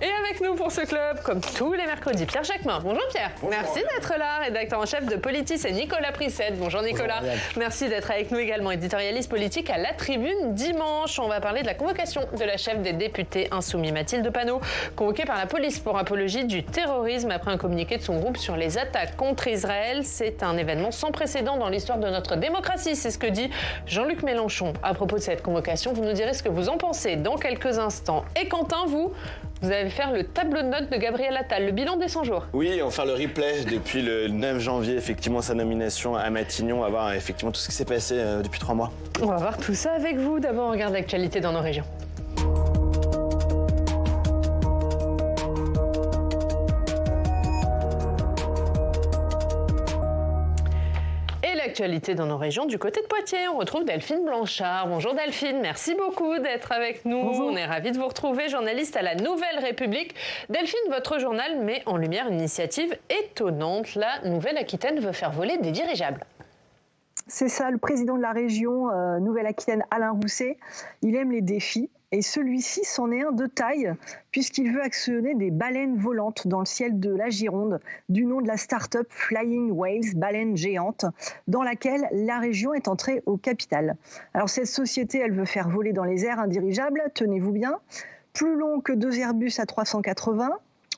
Et avec nous pour ce club, comme tous les mercredis, Pierre Jacquemin. Bonjour Pierre. Bonjour. Merci d'être là, rédacteur en chef de Politis, et Nicolas Prissette. Bonjour Nicolas. Bonjour, merci d'être avec nous également, éditorialiste politique à La Tribune. Dimanche, on va parler de la convocation de la chef des députés insoumis, Mathilde Panot, convoquée par la police pour apologie du terrorisme après un communiqué de son groupe sur les attaques contre Israël. C'est un événement sans précédent dans l'histoire de notre démocratie. C'est ce que dit Jean-Luc Mélenchon à propos de cette convocation. Vous nous direz ce que vous en pensez dans quelques instants. Et Quentin, vous allez faire le tableau de notes de Gabriel Attal, le bilan des 100 jours. Oui, on va faire le replay depuis le 9 janvier, effectivement, sa nomination à Matignon. On va voir effectivement tout ce qui s'est passé depuis 3 mois. On va voir tout ça avec vous. D'abord, on regarde l'actualité dans nos régions. L'actualité dans nos régions, du côté de Poitiers, on retrouve Delphine Blanchard. Bonjour Delphine, merci beaucoup d'être avec nous. Bonjour. On est ravis de vous retrouver, journaliste à la Nouvelle République. Delphine, votre journal met en lumière une initiative étonnante. La Nouvelle-Aquitaine veut faire voler des dirigeables. C'est ça, le président de la région Nouvelle-Aquitaine, Alain Rousset, il aime les défis. Et celui-ci c'en est un de taille, puisqu'il veut actionner des baleines volantes dans le ciel de la Gironde, du nom de la start-up Flying Whales, baleine géante, dans laquelle la région est entrée au capital. Alors cette société, elle veut faire voler dans les airs un dirigeable, tenez-vous bien, plus long que 2 Airbus A380,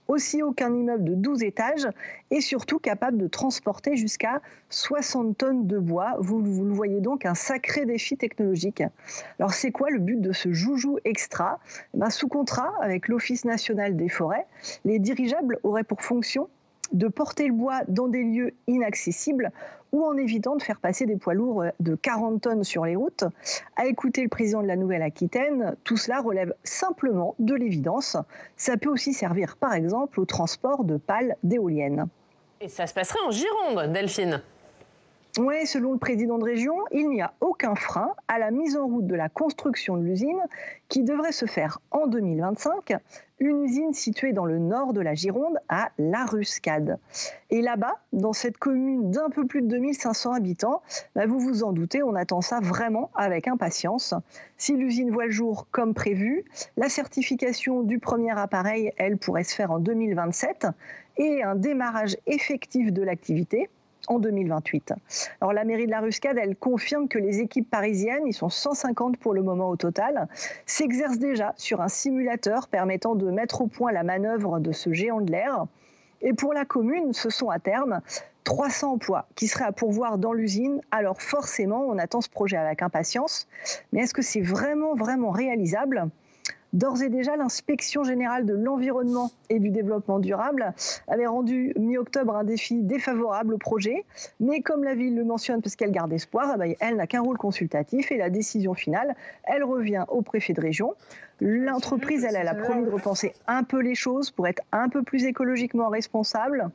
aussi haut qu'un immeuble de 12 étages et surtout capable de transporter jusqu'à 60 tonnes de bois. Vous le voyez donc, un sacré défi technologique. Alors c'est quoi le but de ce joujou extra ? Sous contrat avec l'Office national des forêts, les dirigeables auraient pour fonction de porter le bois dans des lieux inaccessibles ou en évitant de faire passer des poids lourds de 40 tonnes sur les routes. À écouter le président de la Nouvelle-Aquitaine, tout cela relève simplement de l'évidence. Ça peut aussi servir, par exemple, au transport de pales d'éoliennes. Et ça se passerait en Gironde, Delphine ? Oui, selon le président de région, il n'y a aucun frein à la mise en route de la construction de l'usine qui devrait se faire en 2025, une usine située dans le nord de la Gironde, à La Ruscade. Et là-bas, dans cette commune d'un peu plus de 2500 habitants, vous vous en doutez, on attend ça vraiment avec impatience. Si l'usine voit le jour comme prévu, la certification du premier appareil, elle pourrait se faire en 2027 et un démarrage effectif de l'activité en 2028. Alors la mairie de La Ruscade, elle confirme que les équipes parisiennes, ils sont 150 pour le moment au total, s'exercent déjà sur un simulateur permettant de mettre au point la manœuvre de ce géant de l'air. Et pour la commune, ce sont à terme 300 emplois qui seraient à pourvoir dans l'usine. Alors forcément, on attend ce projet avec impatience. Mais est-ce que c'est vraiment réalisable ? D'ores et déjà, l'inspection générale de l'environnement et du développement durable avait rendu mi-octobre un défi défavorable au projet. Mais comme la ville le mentionne parce qu'elle garde espoir, elle n'a qu'un rôle consultatif et la décision finale, elle revient au préfet de région. L'entreprise, elle a promis de repenser un peu les choses pour être un peu plus écologiquement responsable.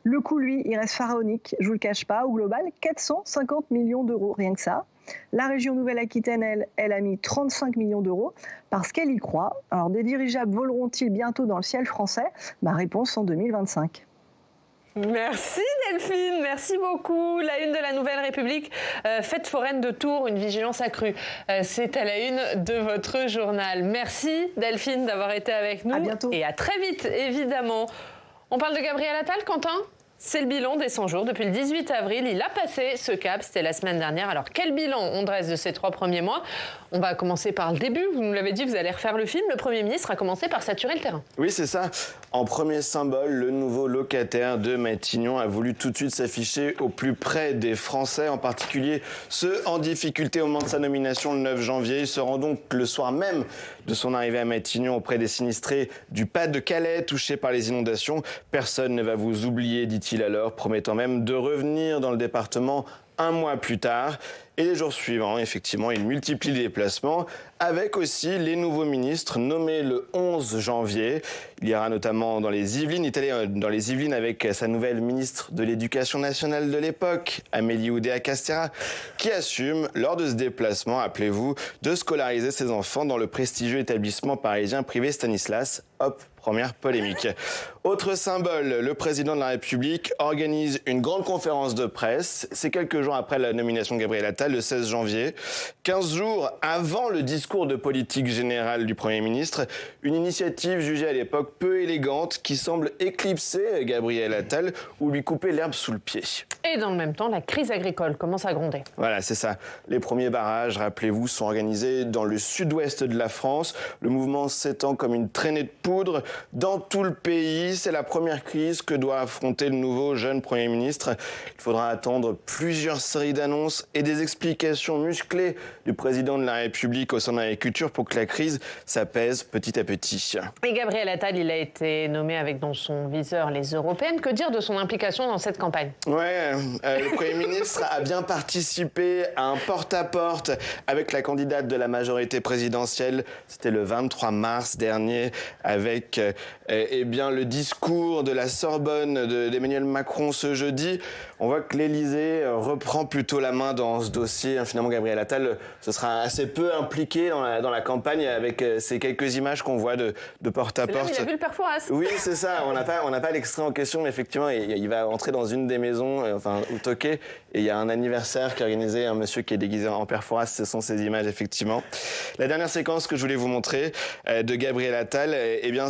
Le coût, lui, il reste pharaonique, je ne vous le cache pas. Au global, 450 millions d'euros, rien que ça. La région Nouvelle-Aquitaine, elle a mis 35 millions d'euros parce qu'elle y croit. Alors, des dirigeables voleront-ils bientôt dans le ciel français ? Réponse en 2025. Merci Delphine, merci beaucoup. La une de la Nouvelle République, fête foraine de Tours, une vigilance accrue. C'est à la une de votre journal. Merci Delphine d'avoir été avec nous. À bientôt. Et à très vite, évidemment. On parle de Gabriel Attal, Quentin ? C'est le bilan des 100 jours. Depuis le 18 avril, il a passé ce cap. C'était la semaine dernière. Alors, quel bilan on dresse de ces 3 premiers mois ? On va commencer par le début. Vous nous l'avez dit, vous allez refaire le film. Le Premier ministre a commencé par saturer le terrain. Oui, c'est ça. En premier symbole, le nouveau locataire de Matignon a voulu tout de suite s'afficher au plus près des Français, en particulier ceux en difficulté au moment de sa nomination le 9 janvier. Il se rend donc le soir même de son arrivée à Matignon auprès des sinistrés du Pas-de-Calais touchés par les inondations. Personne ne va vous oublier, dit-il alors, promettant même de revenir dans le département 1 mois plus tard. Et les jours suivants, effectivement, il multiplie les déplacements avec aussi les nouveaux ministres nommés le 11 janvier. Il ira notamment dans les Yvelines, dans les Yvelines avec sa nouvelle ministre de l'Éducation nationale de l'époque, Amélie Oudéa-Castéra, qui assume, lors de ce déplacement, appelez-vous, de scolariser ses enfants dans le prestigieux établissement parisien privé Stanislas. Hop, première polémique. Autre symbole, le président de la République organise une grande conférence de presse. C'est quelques jours après la nomination de Gabriel Attal. Attal le 16 janvier. 15 jours avant le discours de politique générale du Premier ministre, une initiative jugée à l'époque peu élégante qui semble éclipser Gabriel Attal ou lui couper l'herbe sous le pied. Et dans le même temps, la crise agricole commence à gronder. Voilà, c'est ça. Les premiers barrages, rappelez-vous, sont organisés dans le sud-ouest de la France. Le mouvement s'étend comme une traînée de poudre dans tout le pays. C'est la première crise que doit affronter le nouveau jeune Premier ministre. Il faudra attendre plusieurs séries d'annonces et des explications musclées du président de la République au sein de l'agriculture pour que la crise s'apaise petit à petit. Et Gabriel Attal, il a été nommé avec dans son viseur les européennes. Que dire de son implication dans cette campagne ? Ouais, le Premier ministre a bien participé à un porte-à-porte avec la candidate de la majorité présidentielle. C'était le 23 mars dernier avec le discours de la Sorbonne d'Emmanuel Macron ce jeudi. On voit que l'Élysée reprend plutôt la main dans ce dossier. Finalement, Gabriel Attal se sera assez peu impliqué dans la campagne avec ces quelques images qu'on voit de porte-à-porte. Il a vu le père Fouras. Oui, c'est ça. On n'a pas l'extrait en question, mais effectivement, il va entrer dans une des maisons, où toquer. Et il y a un anniversaire qui est organisé, un monsieur qui est déguisé en père Fouras. Ce sont ces images, effectivement. La dernière séquence que je voulais vous montrer de Gabriel Attal,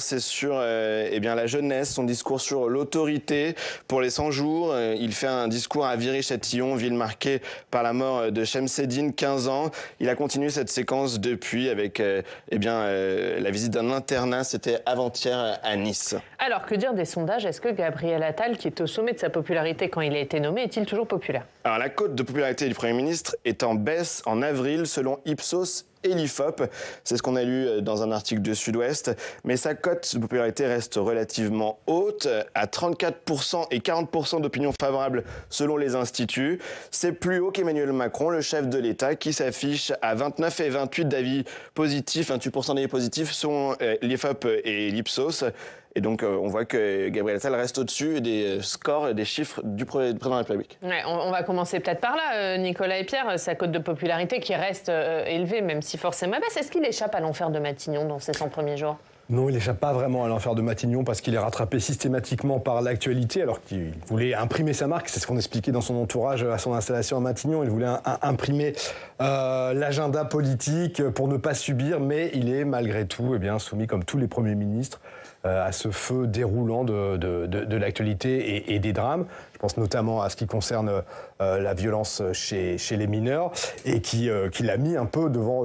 c'est sur la jeunesse, son discours sur l'autorité pour les 100 jours. Il fait un discours à Viry-Châtillon, ville marquée par la mort de Chemseddine, 15 ans. Il a continué cette séquence depuis avec la visite d'un internat, c'était avant-hier à Nice. Alors, que dire des sondages ? Est-ce que Gabriel Attal, qui est au sommet de sa popularité quand il a été nommé, est-il toujours populaire ? Alors, la cote de popularité du Premier ministre est en baisse en avril, selon Ipsos et l'IFOP. C'est ce qu'on a lu dans un article de Sud-Ouest. Mais sa cote de popularité reste relativement haute, à 34% et 40% d'opinion favorable selon les instituts. C'est plus haut qu'Emmanuel Macron, le chef de l'État, qui s'affiche à 29 et 28 d'avis positifs, 28% d'avis positifs selon l'IFOP et l'Ipsos. Et donc, on voit que Gabriel Attal reste au-dessus des scores et des chiffres du président de la République. Ouais, on va commencer peut-être par là, Nicolas et Pierre. Sa cote de popularité qui reste élevée, même si forcément baisse. Est-ce qu'il échappe à l'enfer de Matignon dans ces 100 premiers jours ? Non, il n'échappe pas vraiment à l'enfer de Matignon parce qu'il est rattrapé systématiquement par l'actualité alors qu'il voulait imprimer sa marque. C'est ce qu'on expliquait dans son entourage à son installation à Matignon. Il voulait imprimer l'agenda politique pour ne pas subir, mais il est malgré tout soumis comme tous les premiers ministres à ce feu déroulant de l'actualité et des drames. Je pense notamment à ce qui concerne la violence chez les mineurs et qui l'a mis un peu devant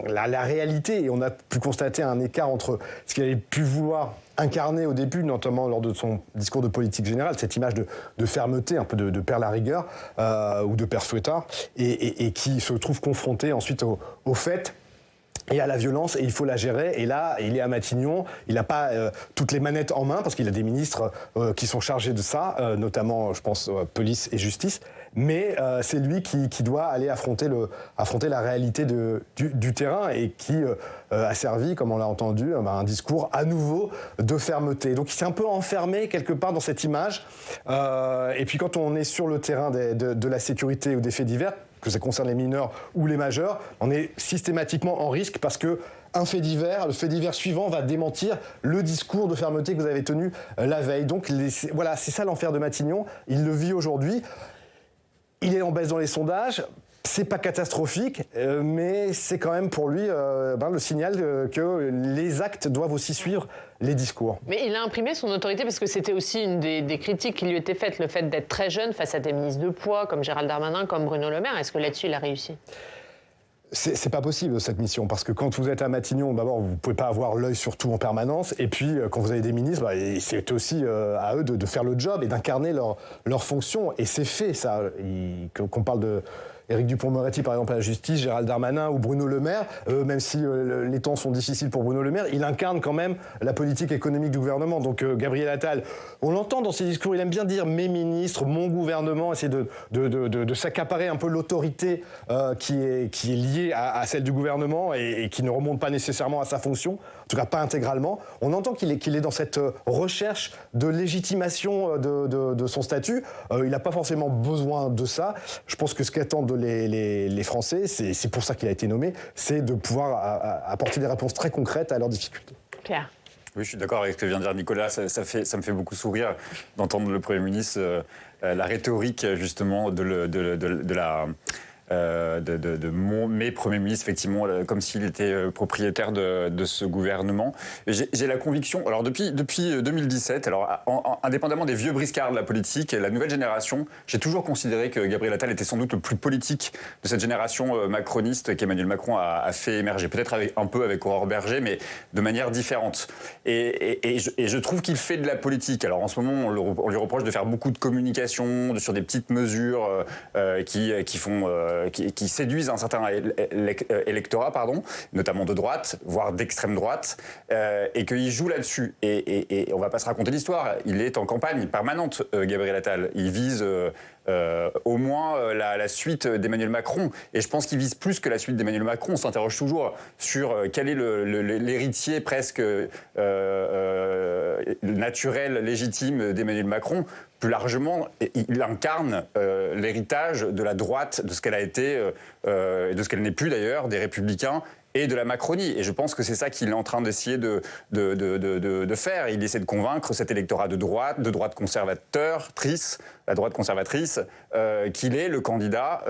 la réalité. Et on a pu constater un écart entre ce qu'il avait pu vouloir incarner au début, notamment lors de son discours de politique générale, cette image de fermeté, un peu de père Larrigueur ou de père Fouettard, et qui se trouve confronté ensuite au fait et à la violence, et il faut la gérer. Et là, il est à Matignon, il n'a pas toutes les manettes en main, parce qu'il a des ministres qui sont chargés de ça, notamment, je pense, police et justice. Mais c'est lui qui doit aller affronter la réalité du terrain et qui a servi, comme on l'a entendu, un discours à nouveau de fermeté. Donc il s'est un peu enfermé quelque part dans cette image. Et puis quand on est sur le terrain de la sécurité ou des faits divers, que ça concerne les mineurs ou les majeurs, on est systématiquement en risque parce que le fait divers suivant va démentir le discours de fermeté que vous avez tenu la veille. Donc voilà, c'est ça l'enfer de Matignon. Il le vit aujourd'hui. Il est en baisse dans les sondages. C'est pas catastrophique, mais c'est quand même pour lui le signal que les actes doivent aussi suivre les discours. Mais il a imprimé son autorité parce que c'était aussi une des critiques qui lui était faite, le fait d'être très jeune face à des ministres de poids comme Gérald Darmanin, comme Bruno Le Maire. Est-ce que là-dessus il a réussi ? C'est pas possible cette mission, parce que quand vous êtes à Matignon, d'abord vous pouvez pas avoir l'œil sur tout en permanence, et puis quand vous avez des ministres, c'est aussi à eux de faire le job et d'incarner leur fonction, et c'est fait ça. Qu'on parle de Éric Dupond-Moretti par exemple à la justice, Gérald Darmanin ou Bruno Le Maire, même si les temps sont difficiles pour Bruno Le Maire, il incarne quand même la politique économique du gouvernement. Donc Gabriel Attal, on l'entend dans ses discours, il aime bien dire mes ministres, mon gouvernement, essayer de s'accaparer un peu l'autorité qui est liée à celle du gouvernement et qui ne remonte pas nécessairement à sa fonction, en tout cas pas intégralement. On entend qu'il est dans cette recherche de légitimation de son statut. Il n'a pas forcément besoin de ça. Je pense que ce qu'attendent les Français, c'est pour ça qu'il a été nommé, c'est de pouvoir apporter des réponses très concrètes à leurs difficultés. Pierre. Oui, je suis d'accord avec ce que vient de dire Nicolas. Ça me fait beaucoup sourire d'entendre le Premier ministre la rhétorique justement mes premiers ministres, effectivement, comme s'il était propriétaire de ce gouvernement. J'ai la conviction, alors depuis 2017, alors indépendamment des vieux briscards de la politique, la nouvelle génération, j'ai toujours considéré que Gabriel Attal était sans doute le plus politique de cette génération macroniste qu'Emmanuel Macron a fait émerger, peut-être un peu avec Aurore Berger, mais de manière différente. Et je trouve qu'il fait de la politique. Alors en ce moment, on lui reproche de faire beaucoup de communication, sur des petites mesures qui séduisent un certain électorat, notamment de droite, voire d'extrême droite, et qu'il joue là-dessus. Et on ne va pas se raconter l'histoire. Il est en campagne permanente, Gabriel Attal. Il vise au moins la suite d'Emmanuel Macron. Et je pense qu'il vise plus que la suite d'Emmanuel Macron. On s'interroge toujours sur quel est l'héritier presque naturel, légitime d'Emmanuel Macron. Plus largement, il incarne l'héritage de la droite, de ce qu'elle a été, et de ce qu'elle n'est plus d'ailleurs, des Républicains et de la Macronie. Et je pense que c'est ça qu'il est en train d'essayer de faire. Il essaie de convaincre cet électorat de droite conservatrice, la droite conservatrice, qu'il est le candidat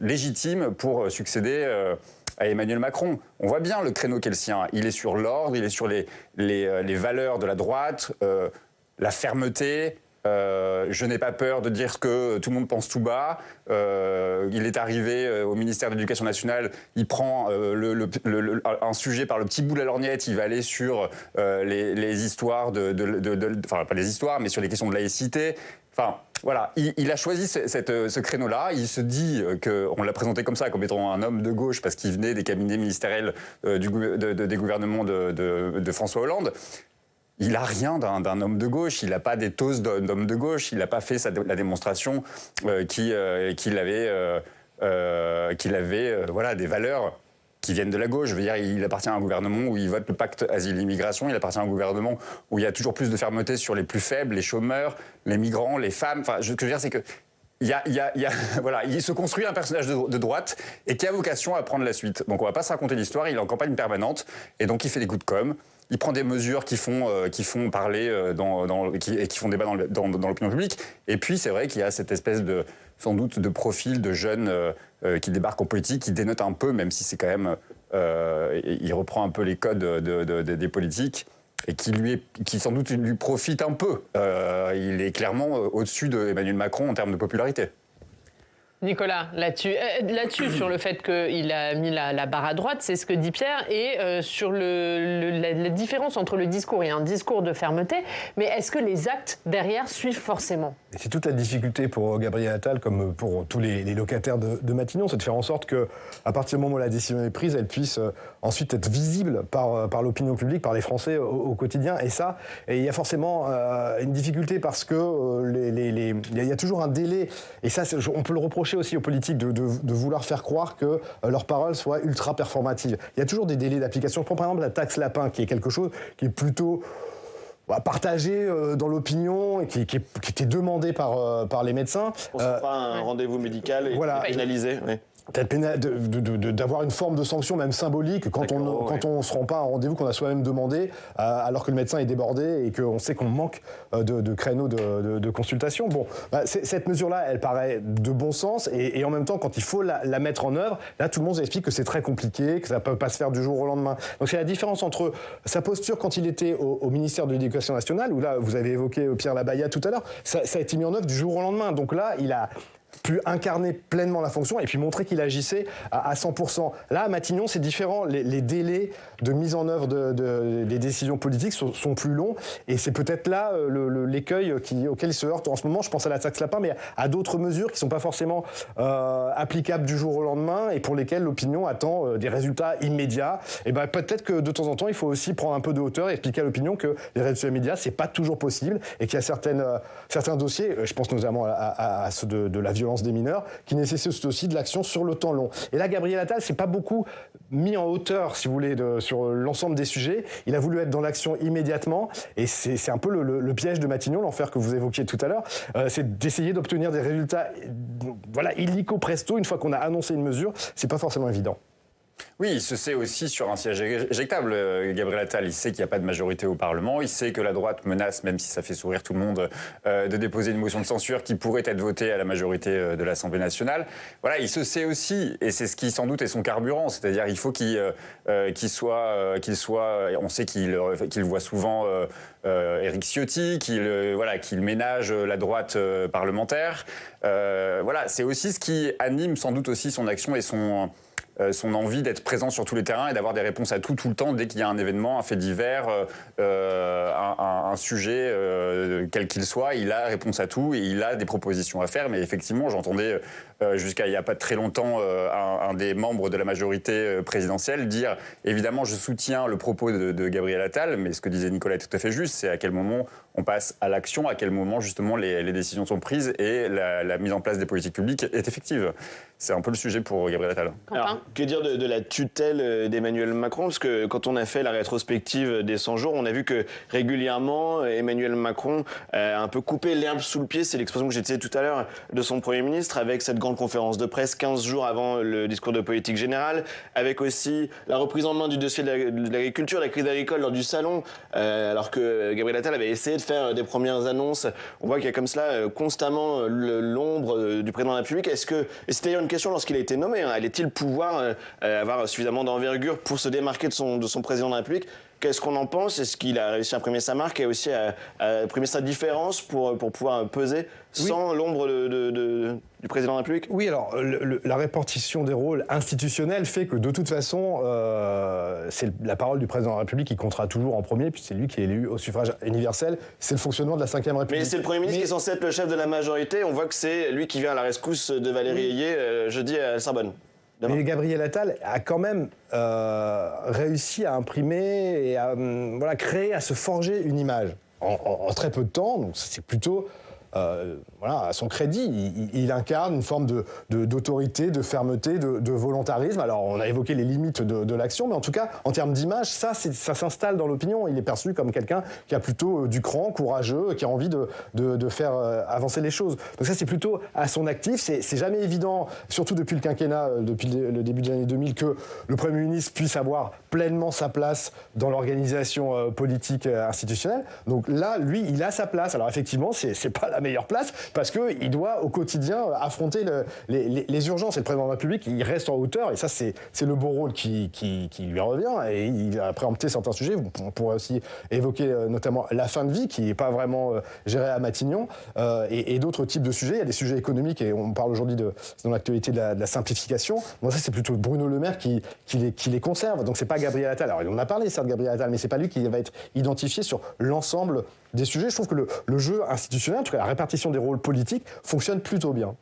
légitime pour succéder à Emmanuel Macron. On voit bien le créneau qu'est le sien. Il est sur l'ordre, il est sur les valeurs de la droite, la fermeté. Je n'ai pas peur de dire ce que tout le monde pense tout bas. Il est arrivé au ministère de l'Éducation nationale, il prend un sujet par le petit bout de la lorgnette, il va aller sur les histoires enfin pas les histoires, mais sur les questions de laïcité. Enfin, voilà, il a choisi ce créneau-là. Il se dit qu'on l'a présenté comme ça, comme étant un homme de gauche, parce qu'il venait des cabinets ministériels des gouvernements de François Hollande. Il n'a rien d'un homme de gauche, il n'a pas d'éthos d'homme de gauche, il n'a pas fait la démonstration qu'il avait des valeurs qui viennent de la gauche. Je veux dire, il appartient à un gouvernement où il vote le pacte asile-immigration, il appartient à un gouvernement où il y a toujours plus de fermeté sur les plus faibles, les chômeurs, les migrants, les femmes. Enfin, ce que je veux dire, c'est que voilà, il se construit un personnage de droite et qui a vocation à prendre la suite. Donc on ne va pas se raconter l'histoire, il est en campagne permanente et donc il fait des coups de com'. Il prend des mesures qui font parler qui font débat dans l'opinion publique. Et puis c'est vrai qu'il y a cette espèce sans doute de profil de jeunes qui débarquent en politique, qui dénote un peu, même si c'est quand même il reprend un peu les codes des politiques et qui sans doute lui profite un peu. Il est clairement au-dessus d'Emmanuel Macron en termes de popularité. Nicolas, là-dessus, sur le fait qu'il a mis la barre à droite, c'est ce que dit Pierre, et sur la différence entre le discours et un discours de fermeté, mais est-ce que les actes derrière suivent forcément ? Et c'est toute la difficulté pour Gabriel Attal, comme pour tous les locataires de Matignon, c'est de faire en sorte qu'à partir du moment où la décision est prise, elle puisse ensuite être visible par l'opinion publique, par les Français au quotidien. Et il y a forcément une difficulté parce que il y a toujours un délai, et ça, on peut le reprocher aussi aux politiques de vouloir faire croire que leurs paroles soient ultra performatives. Il y a toujours des délais d'application. Je prends par exemple la taxe lapin, qui est quelque chose qui est plutôt partagé dans l'opinion et qui était demandé par les médecins. On ne pas un rendez-vous médical et pénalisé. Oui. Peut-être d'avoir une forme de sanction, même symbolique, quand on se rend pas à un rendez-vous qu'on a soi-même demandé, alors que le médecin est débordé et qu'on sait qu'on manque de créneaux de consultation. Bon, cette mesure-là, elle paraît de bon sens, et en même temps, quand il faut la mettre en œuvre, là, tout le monde explique que c'est très compliqué, que ça peut pas se faire du jour au lendemain. Donc c'est la différence entre sa posture quand il était au ministère de l'Éducation nationale, où là, vous avez évoqué Pierre Labaya tout à l'heure, ça a été mis en œuvre du jour au lendemain. Donc là, il a pu incarner pleinement la fonction et puis montrer qu'il agissait à 100%. Là, à Matignon, c'est différent. Les délais de mise en œuvre des décisions politiques sont plus longs, et c'est peut-être là l'écueil auquel il se heurte en ce moment. Je pense à la taxe lapin, mais à d'autres mesures qui ne sont pas forcément applicables du jour au lendemain et pour lesquelles l'opinion attend des résultats immédiats. Et peut-être que de temps en temps, il faut aussi prendre un peu de hauteur et expliquer à l'opinion que les résultats immédiats, c'est pas toujours possible, et qu'il y a certains dossiers, je pense notamment à ceux de la violence des mineurs, qui nécessitent aussi de l'action sur le temps long. Et là, Gabriel Attal s'est pas beaucoup mis en hauteur, si vous voulez, sur l'ensemble des sujets. Il a voulu être dans l'action immédiatement, et c'est un peu le piège de Matignon, l'enfer que vous évoquiez tout à l'heure, c'est d'essayer d'obtenir des résultats illico presto une fois qu'on a annoncé une mesure. C'est pas forcément évident. Oui, il se sait aussi sur un siège éjectable, Gabriel Attal. Il sait qu'il n'y a pas de majorité au Parlement. Il sait que la droite menace, même si ça fait sourire tout le monde, de déposer une motion de censure qui pourrait être votée à la majorité de l'Assemblée nationale. Voilà, il se sait aussi, et c'est ce qui sans doute est son carburant, c'est-à-dire il faut qu'il soit, on sait qu'il voit souvent Éric Ciotti, qu'il ménage la droite parlementaire. Voilà, c'est aussi ce qui anime sans doute aussi son action et son envie d'être présent sur tous les terrains et d'avoir des réponses à tout le temps dès qu'il y a un événement, un fait divers, un sujet, quel qu'il soit, il a réponse à tout et il a des propositions à faire. Mais effectivement, j'entendais jusqu'à il n'y a pas très longtemps un des membres de la majorité présidentielle dire évidemment je soutiens le propos de Gabriel Attal, mais ce que disait Nicolas est tout à fait juste, c'est à quel moment on passe à l'action, à quel moment justement les décisions sont prises et la mise en place des politiques publiques est effective. C'est un peu le sujet pour Gabriel Attal. Alors, que dire de la tutelle d'Emmanuel Macron? Parce que quand on a fait la rétrospective des 100 jours, on a vu que régulièrement, Emmanuel Macron a un peu coupé l'herbe sous le pied, c'est l'expression que j'utilisais tout à l'heure, de son Premier ministre, avec cette grande conférence de presse 15 jours avant le discours de politique générale, avec aussi la reprise en main du dossier de l'agriculture, la crise agricole lors du salon, alors que Gabriel Attal avait essayé de faire des premières annonces. On voit qu'il y a comme cela constamment l'ombre du président de la République. Et c'était d'ailleurs une question lorsqu'il a été nommé, allait-il pouvoir avoir suffisamment d'envergure pour se démarquer de son président de la République? Qu'est-ce qu'on en pense? Est-ce qu'il a réussi à imprimer sa marque et aussi à imprimer sa différence pour pouvoir peser sans l'ombre du président de la République? Oui, alors la répartition des rôles institutionnels fait que de toute façon, c'est la parole du président de la République qui comptera toujours en premier, puis c'est lui qui est élu au suffrage universel. C'est le fonctionnement de la Ve République. Mais c'est le Premier ministre qui est censé être le chef de la majorité. On voit que c'est lui qui vient à la rescousse de Valérie Ayé jeudi à Sorbonne. Mais Gabriel Attal a quand même réussi à imprimer et à créer, à se forger une image en très peu de temps. Donc c'est plutôt à son crédit. Il incarne une forme d'autorité, de fermeté, de volontarisme. Alors on a évoqué les limites de l'action, mais en tout cas, en termes d'image, ça s'installe dans l'opinion. Il est perçu comme quelqu'un qui a plutôt du cran, courageux, qui a envie de faire avancer les choses. Donc ça, c'est plutôt à son actif. C'est jamais évident, surtout depuis le quinquennat, depuis le début des années 2000, que le Premier ministre puisse avoir pleinement sa place dans l'organisation politique institutionnelle. Donc là, lui, il a sa place. Alors effectivement, c'est pas la meilleure place parce qu'il doit au quotidien affronter les urgences. Et le président de la République, il reste en hauteur et ça, c'est le beau rôle qui lui revient. Et il a préempté certains sujets. On pourrait aussi évoquer notamment la fin de vie qui n'est pas vraiment gérée à Matignon et d'autres types de sujets. Il y a des sujets économiques et on parle aujourd'hui dans l'actualité de la simplification. Bon, ça, c'est plutôt Bruno Le Maire qui les conserve. Donc, c'est pas Gabriel Attal. Alors, on a parlé, ça, de Gabriel Attal, mais c'est pas lui qui va être identifié sur l'ensemble des sujets. Je trouve que le jeu institutionnel, en tout cas la répartition des rôles politiques, fonctionne plutôt bien.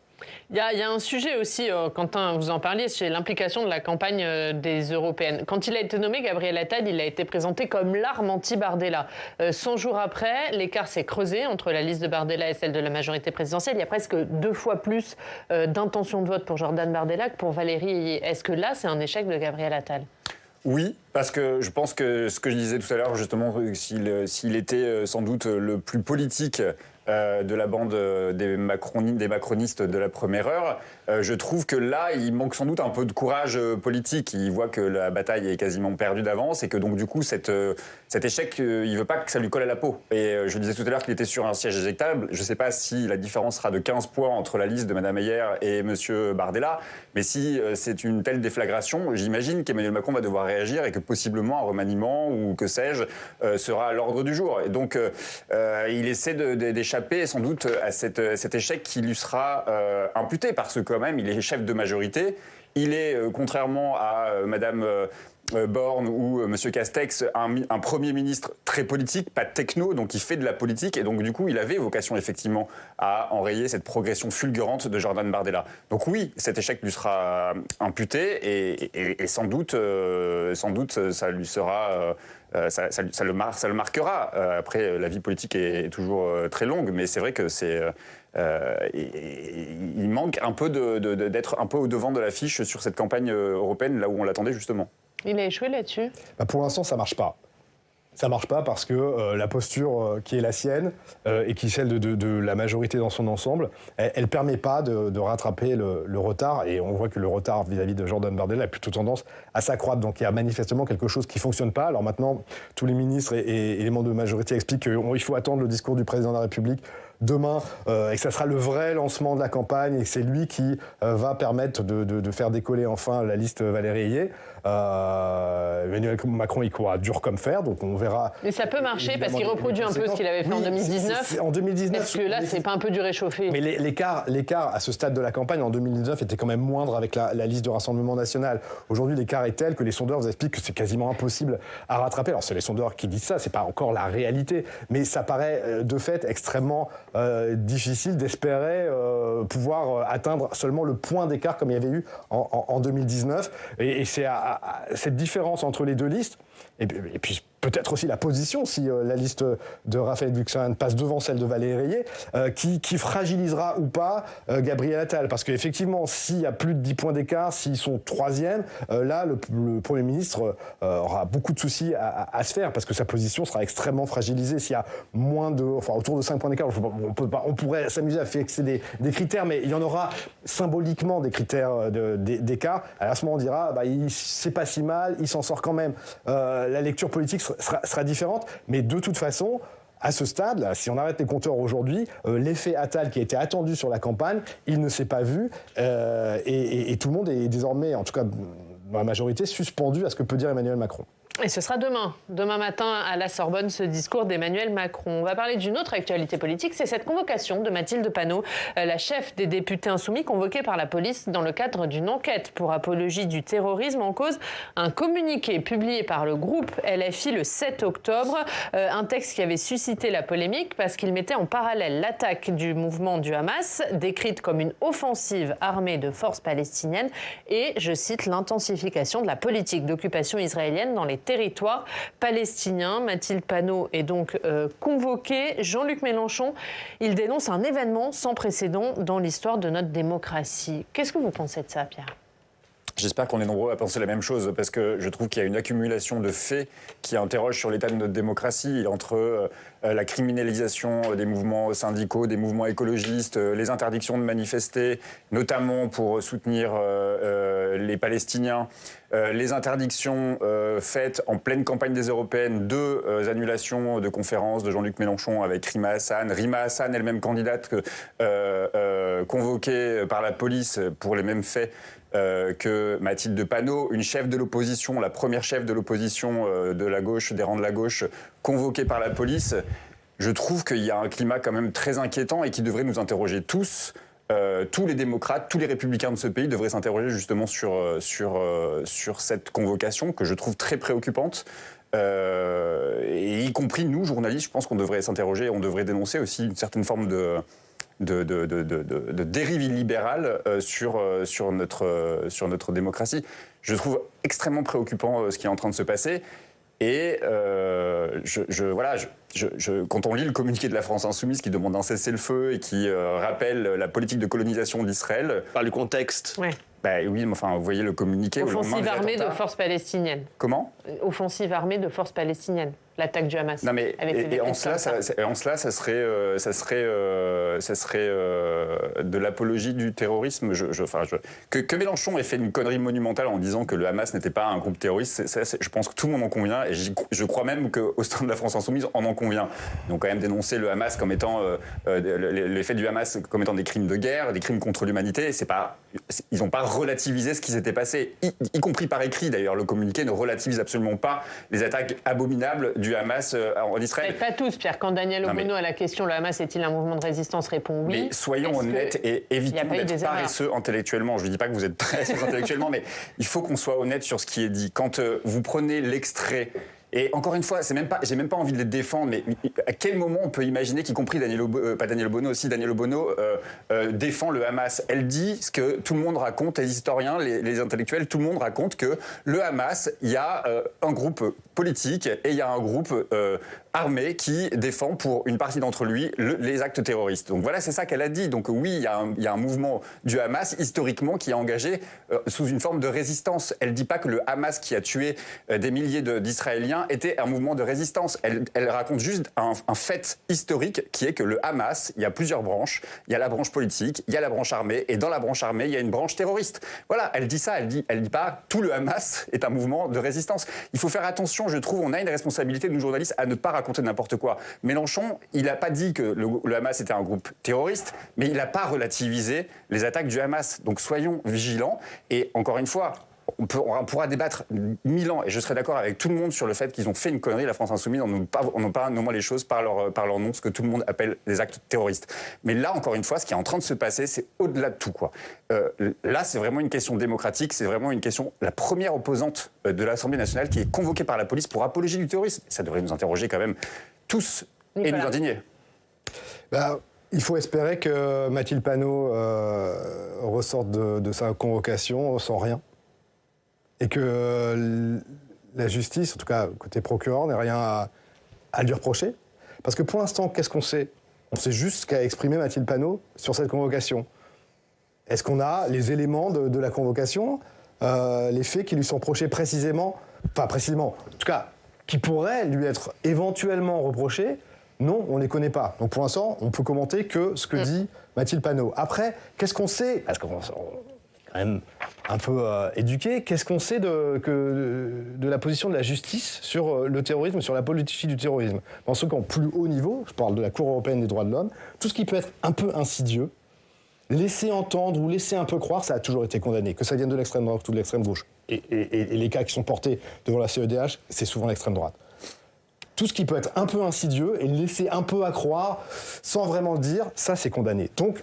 Il y a un sujet aussi, Quentin, vous en parliez, c'est l'implication de la campagne des européennes. Quand il a été nommé, Gabriel Attal, il a été présenté comme l'arme anti-Bardella. 100 jours après, l'écart s'est creusé entre la liste de Bardella et celle de la majorité présidentielle. Il y a presque 2 fois plus d'intention de vote pour Jordan Bardella que pour Valérie Ayé. Est-ce que là, c'est un échec de Gabriel Attal ? Oui, parce que je pense que ce que je disais tout à l'heure, justement, s'il était sans doute le plus politique de la bande des macronistes de la première heure, je trouve que là, il manque sans doute un peu de courage politique. Il voit que la bataille est quasiment perdue d'avance et que donc du coup, cet échec, il veut pas que ça lui colle à la peau. Et je disais tout à l'heure qu'il était sur un siège éjectable. Je ne sais pas si la différence sera de 15 points entre la liste de Mme Ayer et M. Bardella, mais si c'est une telle déflagration, j'imagine qu'Emmanuel Macron va devoir réagir et que possiblement un remaniement ou que sais-je sera à l'ordre du jour. Et donc, il essaie d'échapper sans doute à cet échec qui lui sera imputé parce que quand même, il est chef de majorité. Il est, contrairement à Mme Borne ou M. Castex, un Premier ministre très politique, pas techno, donc il fait de la politique. Et donc, du coup, il avait vocation, effectivement, à enrayer cette progression fulgurante de Jordan Bardella. Donc oui, cet échec lui sera imputé et sans doute, ça lui sera... Ça le marquera. Après, la vie politique est toujours très longue, mais c'est vrai que il manque un peu d'être un peu au devant de l'affiche sur cette campagne européenne, là où on l'attendait justement. Il a échoué là-dessus ? Pour l'instant, ça ne marche pas. Ça marche pas parce que la posture qui est la sienne et qui est celle de la majorité dans son ensemble, elle permet pas de rattraper le retard. Et on voit que le retard vis-à-vis de Jordan Bardella a plutôt tendance à s'accroître. Donc il y a manifestement quelque chose qui fonctionne pas. Alors maintenant, tous les ministres et les membres de majorité expliquent qu'il faut attendre le discours du président de la République demain et que ça sera le vrai lancement de la campagne et que c'est lui qui va permettre de faire décoller enfin la liste Valérie Ayé. Emmanuel Macron il court dur comme fer, donc on verra. Mais ça peut marcher parce qu'il reproduit un peu ce qu'il avait fait en 2019. En 2019. Est-ce que là, c'est pas un peu du réchauffé? Mais l'écart à ce stade de la campagne en 2019 était quand même moindre avec la liste de Rassemblement National. Aujourd'hui, l'écart est tel que les sondeurs vous expliquent que c'est quasiment impossible à rattraper. Alors c'est les sondeurs qui disent ça, c'est pas encore la réalité, mais ça paraît de fait extrêmement difficile d'espérer pouvoir atteindre seulement le point d'écart comme il y avait eu en 2019. Et c'est cette différence entre les deux listes, et puis peut-être aussi la position, si la liste de Raphaël Glucksmann passe devant celle de Valérie Ayé, qui fragilisera ou pas Gabriel Attal. Parce qu'effectivement, s'il y a plus de 10 points d'écart, s'ils sont troisième, là, le Premier ministre aura beaucoup de soucis à se faire, parce que sa position sera extrêmement fragilisée. S'il y a autour de 5 points d'écart, on pourrait s'amuser à fixer des critères, mais il y en aura symboliquement des critères d'écart. À ce moment, on dira, c'est pas si mal, il s'en sort quand même. La lecture politique sera différente, mais de toute façon, à ce stade, là, si on arrête les compteurs aujourd'hui, l'effet Attal qui a été attendu sur la campagne, il ne s'est pas vu, et tout le monde est désormais, en tout cas dans la majorité, suspendu à ce que peut dire Emmanuel Macron. Et ce sera demain matin à la Sorbonne, ce discours d'Emmanuel Macron. On va parler d'une autre actualité politique, c'est cette convocation de Mathilde Panot, la chef des députés insoumis, convoquée par la police dans le cadre d'une enquête pour apologie du terrorisme. En cause, un communiqué publié par le groupe LFI le 7 octobre, un texte qui avait suscité la polémique parce qu'il mettait en parallèle l'attaque du mouvement du Hamas, décrite comme une offensive armée de forces palestiniennes, et, je cite, l'intensification de la politique d'occupation israélienne dans les territoire palestinien. Mathilde Panot est donc convoquée. Jean-Luc Mélenchon, il dénonce un événement sans précédent dans l'histoire de notre démocratie. Qu'est-ce que vous pensez de ça, Pierre ? J'espère qu'on est nombreux à penser la même chose, parce que je trouve qu'il y a une accumulation de faits qui interrogent sur l'état de notre démocratie, entre la criminalisation des mouvements syndicaux, des mouvements écologistes, les interdictions de manifester, notamment pour soutenir les Palestiniens, les interdictions faites en pleine campagne des Européennes, deux annulations de conférences de Jean-Luc Mélenchon avec Rima Hassan. Rima Hassan, elle-même candidate, convoquée par la police pour les mêmes faits que Mathilde Panot, une chef de l'opposition, la première chef de l'opposition de la gauche, des rangs de la gauche, convoquée par la police. Je trouve qu'il y a un climat quand même très inquiétant et qui devrait nous interroger tous. Tous les démocrates, tous les républicains de ce pays devraient s'interroger justement sur cette convocation que je trouve très préoccupante. Et y compris nous, journalistes, je pense qu'on devrait s'interroger, on devrait dénoncer aussi une certaine forme de dérive illibérale sur notre démocratie. Je trouve extrêmement préoccupant ce qui est en train de se passer. Et quand on lit le communiqué de la France Insoumise qui demande un cessez-le-feu et qui rappelle la politique de colonisation d'Israël... Par le contexte. Ouais. Oui, mais enfin, vous voyez le communiqué... Offensive armée de forces palestiniennes. Comment ? Offensive armée de forces palestiniennes. L'attaque du Hamas. Non mais en cela, ça serait de l'apologie du terrorisme. Que Mélenchon ait fait une connerie monumentale en disant que le Hamas n'était pas un groupe terroriste, je pense que tout le monde en convient, et je crois même qu'au sein de la France Insoumise, on en convient. Ils ont quand même dénoncé le Hamas comme étant les faits du Hamas comme étant des crimes de guerre, des crimes contre l'humanité. Ils n'ont pas relativisé ce qui s'était passé, y compris par écrit d'ailleurs. Le communiqué ne relativise absolument pas les attaques abominables du Hamas en Israël. Mais pas tous, Pierre. Quand Daniel Obono à la question « Le Hamas est-il un mouvement de résistance » répond oui. Mais soyons honnêtes et évitons d'être paresseux intellectuellement. Je ne dis pas que vous êtes paresseux intellectuellement, mais il faut qu'on soit honnête sur ce qui est dit. Quand vous prenez l'extrait... Et encore une fois, j'ai même pas envie de les défendre, mais à quel moment on peut imaginer qu'y compris Daniel Obono défend le Hamas ? Elle dit ce que tout le monde raconte, les historiens, les intellectuels, tout le monde raconte que le Hamas, il y a un groupe politique et il y a un groupe armé qui défend pour une partie d'entre lui les actes terroristes. Donc voilà, c'est ça qu'elle a dit. Donc oui, il y a un mouvement du Hamas historiquement qui est engagé sous une forme de résistance. Elle dit pas que le Hamas qui a tué des milliers d'Israéliens rien été un mouvement de résistance. Elle raconte juste un fait historique qui est que le Hamas, il y a plusieurs branches. Il y a la branche politique, il y a la branche armée, et dans la branche armée, il y a une branche terroriste. Voilà, elle dit ça, elle dit pas tout le Hamas est un mouvement de résistance. Il faut faire attention, je trouve, on a une responsabilité, nous journalistes, à ne pas raconter n'importe quoi. Mélenchon, il n'a pas dit que le Hamas était un groupe terroriste, mais il n'a pas relativisé les attaques du Hamas. Donc soyons vigilants, et encore une fois, on pourra débattre 1000 ans, et je serai d'accord avec tout le monde sur le fait qu'ils ont fait une connerie, la France Insoumise, en ne nommant les choses par leur nom, ce que tout le monde appelle des actes terroristes. Mais là, encore une fois, ce qui est en train de se passer, c'est au-delà de tout, quoi. Là, c'est vraiment une question démocratique, c'est vraiment une question, la première opposante de l'Assemblée nationale qui est convoquée par la police pour apologie du terrorisme. Ça devrait nous interroger quand même tous, Nicolas, et nous indigner. Il faut espérer que Mathilde Panot ressorte de sa convocation sans rien. Et que la justice, en tout cas côté procureur, n'ait rien à lui reprocher. Parce que pour l'instant, qu'est-ce qu'on sait ? On sait juste ce qu'a exprimé Mathilde Panot sur cette convocation. Est-ce qu'on a les éléments de la convocation, les faits qui lui sont reprochés précisément, en tout cas, qui pourraient lui être éventuellement reprochés ? Non, on ne les connaît pas. Donc pour l'instant, on peut commenter que ce que dit Mathilde Panot. Après, qu'est-ce qu'on sait ? Parce qu'on quand même un peu éduqué. Qu'est-ce qu'on sait de la position de la justice sur le terrorisme, sur la politique du terrorisme ? Dans ceux qui ont plus haut niveau, je parle de la Cour européenne des droits de l'homme, tout ce qui peut être un peu insidieux, laisser entendre ou laisser un peu croire, ça a toujours été condamné, que ça vienne de l'extrême droite ou de l'extrême gauche. Et les cas qui sont portés devant la CEDH, c'est souvent l'extrême droite. Tout ce qui peut être un peu insidieux et laisser un peu à croire, sans vraiment le dire, ça c'est condamné. Donc,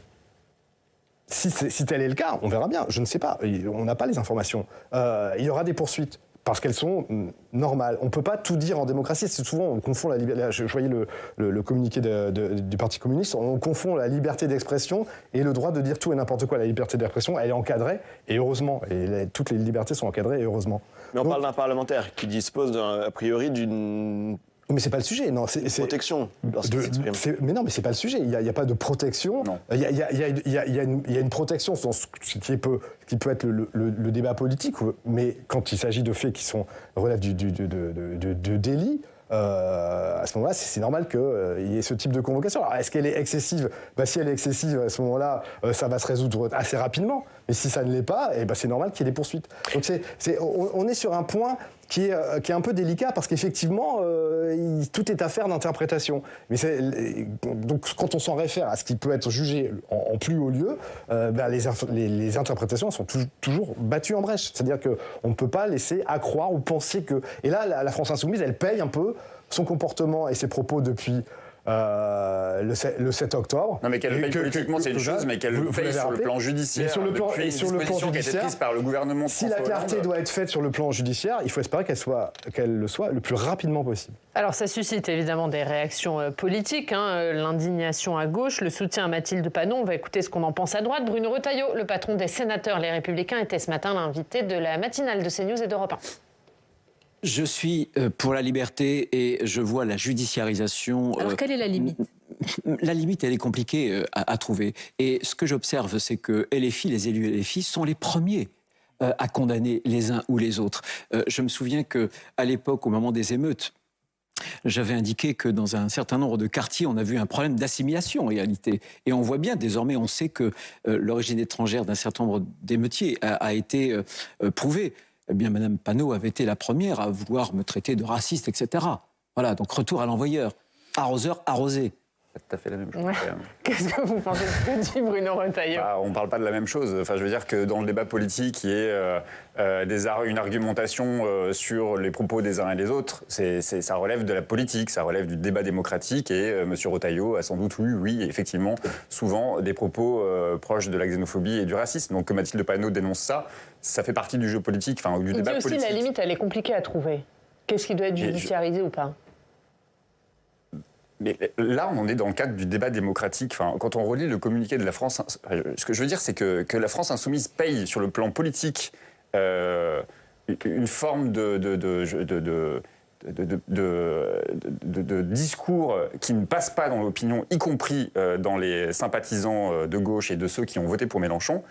si tel est le cas, on verra bien, je ne sais pas, on n'a pas les informations. Il y aura des poursuites, parce qu'elles sont normales. On ne peut pas tout dire en démocratie, c'est souvent on confond la liberté, je voyais le communiqué du Parti communiste, on confond la liberté d'expression et le droit de dire tout et n'importe quoi. La liberté d'expression, elle est encadrée, et heureusement, et toutes les libertés sont encadrées, et heureusement. Mais on parle d'un parlementaire qui dispose a priori d'une... Mais c'est pas le sujet, non. C'est protection lorsqu'il s'exprime. Mais non, mais c'est pas le sujet. Il y a pas de protection. Il y a une protection dans ce qui peut être le débat politique, mais quand il s'agit de faits qui relèvent de délit. À ce moment-là, c'est normal qu'il y ait ce type de convocation. Alors, est-ce qu'elle est excessive ? Si elle est excessive, à ce moment-là, ça va se résoudre assez rapidement. Mais si ça ne l'est pas, c'est normal qu'il y ait des poursuites. Donc on est sur un point qui est un peu délicat, parce qu'effectivement, tout est affaire d'interprétation. Mais donc, quand on s'en réfère à ce qui peut être jugé en plus haut lieu, les interprétations sont toujours battues en brèche. C'est-à-dire qu'on ne peut pas laisser à croire ou penser que... Et là, la France Insoumise, elle paye un peu son comportement et ses propos depuis... le 7 octobre. Non, mais qu'elle le paye politiquement, c'est une chose, mais qu'elle le paye sur le plan judiciaire. Sur le plan judiciaire, prise par le gouvernement. Si la clarté doit être faite sur le plan judiciaire, il faut espérer qu'elle le soit le plus rapidement possible. Alors ça suscite évidemment des réactions politiques, l'indignation à gauche, le soutien à Mathilde Panot. On va écouter ce qu'on en pense à droite. Bruno Retailleau, le patron des sénateurs Les Républicains, était ce matin l'invité de la matinale de CNews et d'Europe 1. Je suis pour la liberté et je vois la judiciarisation. Alors quelle est la limite ? La limite, elle est compliquée à trouver. Et ce que j'observe, c'est que LFI, les élus LFI, sont les premiers à condamner les uns ou les autres. Je me souviens qu'à l'époque, au moment des émeutes, j'avais indiqué que dans un certain nombre de quartiers, on a vu un problème d'assimilation en réalité. Et on voit bien, désormais, on sait que l'origine étrangère d'un certain nombre d'émeutiers a été prouvée. Eh bien, Mme Panot avait été la première à vouloir me traiter de raciste, etc. Voilà, donc retour à l'envoyeur. Arroseur, arrosé. C'est tout à fait la même chose. Ouais. Qu'est-ce que vous pensez de ce que dit Bruno Retailleau ? On ne parle pas de la même chose. Enfin, je veux dire que dans le débat politique, il y a une argumentation sur les propos des uns et des autres. Ça relève de la politique, ça relève du débat démocratique. Et M. Retailleau a sans doute eu, oui, effectivement, souvent des propos proches de la xénophobie et du racisme. Donc que Mathilde Panot dénonce ça, ça fait partie du jeu politique, enfin du débat politique. Il dit aussi la limite, elle est compliquée à trouver. Qu'est-ce qui doit être judiciarisé ou pas ? Mais là, on est dans le cadre du débat démocratique. Enfin, quand on relit le communiqué de la France, ce que je veux dire, c'est que la France insoumise paye sur le plan politique une forme de discours qui ne passe pas dans l'opinion, y compris dans les sympathisants de gauche et de ceux qui ont voté pour Mélenchon.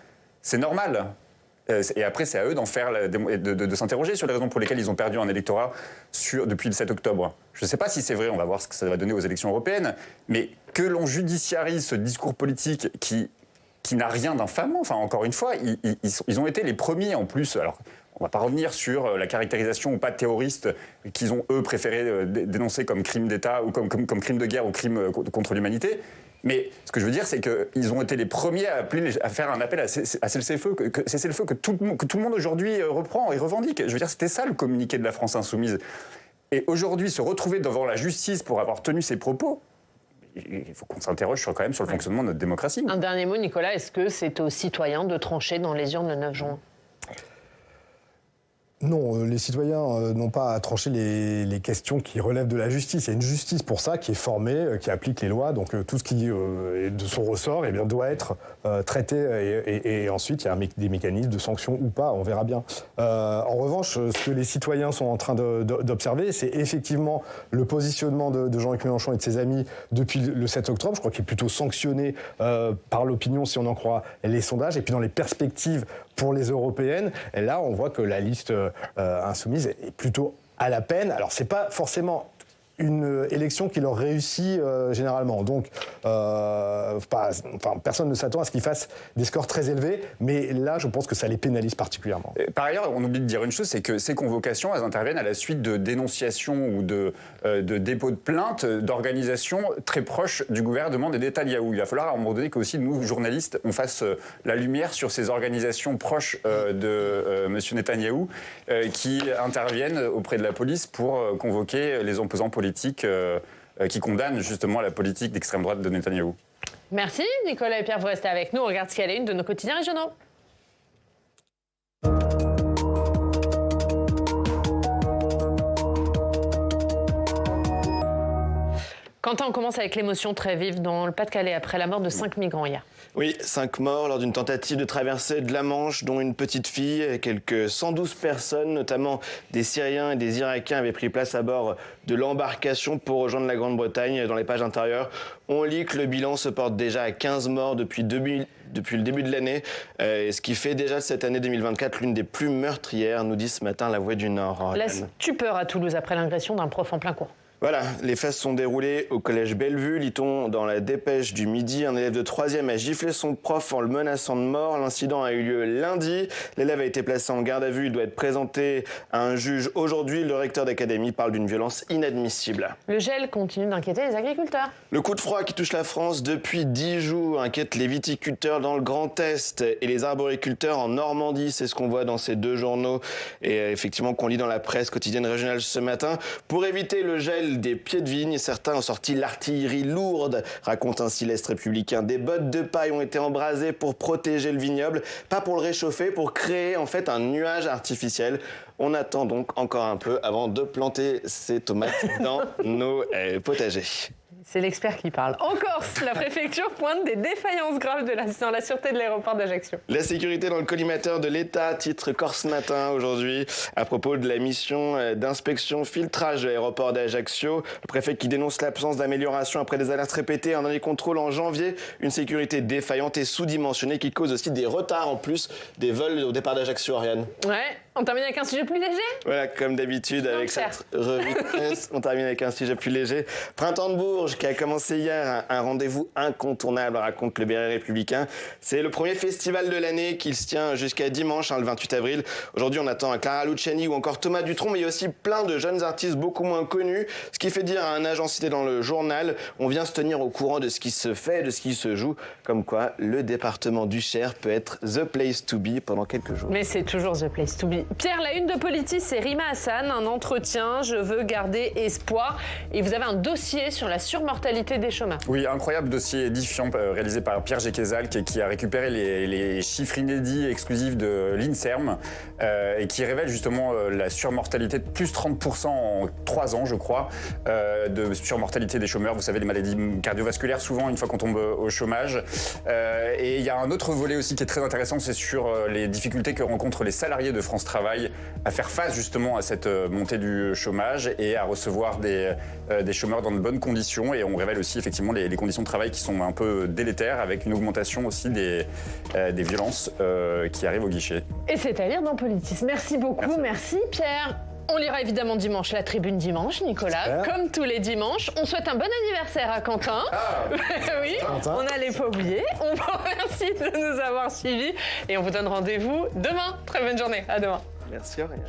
C'est normal. Et après, c'est à eux d'en faire, de s'interroger sur les raisons pour lesquelles ils ont perdu un électorat depuis le 7 octobre. Je ne sais pas si c'est vrai, on va voir ce que ça va donner aux élections européennes, mais que l'on judiciarise ce discours politique qui n'a rien d'infamant. Enfin, encore une fois, ils ont été les premiers en plus. Alors, on ne va pas revenir sur la caractérisation ou pas terroriste qu'ils ont, eux, préféré dénoncer comme crime d'État ou comme crime de guerre ou crime contre l'humanité. Mais ce que je veux dire, c'est qu'ils ont été les premiers à faire un appel à cessez-le-feu, que tout le monde aujourd'hui reprend et revendique. Je veux dire, c'était ça le communiqué de la France insoumise. Et aujourd'hui, se retrouver devant la justice pour avoir tenu ces propos, il faut qu'on s'interroge quand même sur le fonctionnement de notre démocratie. Un dernier mot, Nicolas, est-ce que c'est aux citoyens de trancher dans les urnes le 9 juin ? Non, les citoyens n'ont pas à trancher les questions qui relèvent de la justice. Il y a une justice pour ça qui est formée, qui applique les lois. Donc tout ce qui est de son ressort doit être traité. Et ensuite, il y a des mécanismes de sanctions ou pas, on verra bien. En revanche, ce que les citoyens sont en train d'observer, c'est effectivement le positionnement de Jean-Luc Mélenchon et de ses amis depuis le 7 octobre. Je crois qu'il est plutôt sanctionné par l'opinion, si on en croit les sondages. Et puis dans les perspectives pour les européennes, et là, on voit que la liste insoumise est plutôt à la peine. Alors, c'est pas forcément une élection qui leur réussit généralement. Donc, personne ne s'attend à ce qu'ils fassent des scores très élevés, mais là, je pense que ça les pénalise particulièrement. Par ailleurs, on oublie de dire une chose, c'est que ces convocations, elles interviennent à la suite de dénonciations ou de dépôts de plaintes d'organisations très proches du gouvernement de Netanyahou. Il va falloir à un moment donné qu'aussi nous, journalistes, on fasse la lumière sur ces organisations proches de M. Netanyahou qui interviennent auprès de la police pour convoquer les opposants politiques qui condamnent justement la politique d'extrême droite de Netanyahou. Merci Nicolas et Pierre, vous restez avec nous. On regarde ce qu'il y a à la une de nos quotidiens régionaux. Quentin, on commence avec l'émotion très vive dans le Pas-de-Calais après la mort de 5 migrants hier. Oui, 5 morts lors d'une tentative de traversée de la Manche, dont une petite fille. Quelques 112 personnes, notamment des Syriens et des Irakiens, avaient pris place à bord de l'embarcation pour rejoindre la Grande-Bretagne. Dans les pages intérieures, on lit que le bilan se porte déjà à 15 morts depuis le début de l'année, ce qui fait déjà cette année 2024 l'une des plus meurtrières, nous dit ce matin La Voix du Nord. La stupeur à Toulouse après l'agression d'un prof en plein cours. Voilà, les faits sont déroulés au collège Bellevue. Lit-on dans la dépêche du midi, un élève de 3e a giflé son prof en le menaçant de mort. L'incident a eu lieu lundi. L'élève a été placé en garde à vue. Il doit être présenté à un juge aujourd'hui. Le recteur d'académie parle d'une violence inadmissible. Le gel continue d'inquiéter les agriculteurs. Le coup de froid qui touche la France depuis 10 jours inquiète les viticulteurs dans le Grand Est et les arboriculteurs en Normandie. C'est ce qu'on voit dans ces deux journaux et effectivement qu'on lit dans la presse quotidienne régionale ce matin. Pour éviter le gel des pieds de vigne, certains ont sorti l'artillerie lourde, raconte ainsi l'Est républicain. Des bottes de paille ont été embrasées pour protéger le vignoble, pas pour le réchauffer, pour créer en fait un nuage artificiel. On attend donc encore un peu avant de planter ces tomates dans nos potagers. C'est l'expert qui parle. En Corse, la préfecture pointe des défaillances graves dans la sûreté de l'aéroport d'Ajaccio. La sécurité dans le collimateur de l'État, titre Corse Matin aujourd'hui, à propos de la mission d'inspection filtrage de l'aéroport d'Ajaccio. Le préfet qui dénonce l'absence d'amélioration après des alertes répétées, un dernier contrôle en janvier, une sécurité défaillante et sous-dimensionnée qui cause aussi des retards en plus des vols au départ d'Ajaccio, Ariane. Ouais, on termine avec un sujet plus léger. Voilà, comme d'habitude avec cette revue de presse, on termine avec un sujet plus léger. Printemps de Bourges qui a commencé hier, un rendez-vous incontournable, raconte le Béret Républicain. C'est le premier festival de l'année qui se tient jusqu'à dimanche, le 28 avril. Aujourd'hui, on attend Clara Luciani ou encore Thomas Dutronc, mais il y a aussi plein de jeunes artistes beaucoup moins connus. Ce qui fait dire à un agent cité dans le journal, on vient se tenir au courant de ce qui se fait, de ce qui se joue. Comme quoi, le département du Cher peut être the place to be pendant quelques jours. Mais c'est toujours the place to be. Pierre, la une de Politis, c'est Rima Hassan, un entretien, je veux garder espoir. Et vous avez un dossier sur la surmortalité des chômeurs. Oui, incroyable dossier édifiant réalisé par Pierre Géquezal qui a récupéré les chiffres inédits exclusifs de l'INSERM et qui révèle justement la surmortalité de plus 30% en 3 ans, je crois, de surmortalité des chômeurs. Vous savez, les maladies cardiovasculaires, souvent, une fois qu'on tombe au chômage. Et il y a un autre volet aussi qui est très intéressant, c'est sur les difficultés que rencontrent les salariés de France Travail à faire face justement à cette montée du chômage et à recevoir des chômeurs dans de bonnes conditions. conditions et on révèle aussi effectivement les conditions de travail qui sont un peu délétères avec une augmentation aussi des violences qui arrivent au guichet. Et c'est à lire dans Politis. Merci beaucoup, merci Pierre. On lira évidemment dimanche la Tribune dimanche, Nicolas, comme tous les dimanches. On souhaite un bon anniversaire à Quentin. Oui, Quentin. On n'allait pas oublier. On vous remercie de nous avoir suivis et on vous donne rendez-vous demain. Très bonne journée, à demain. Merci Ariane.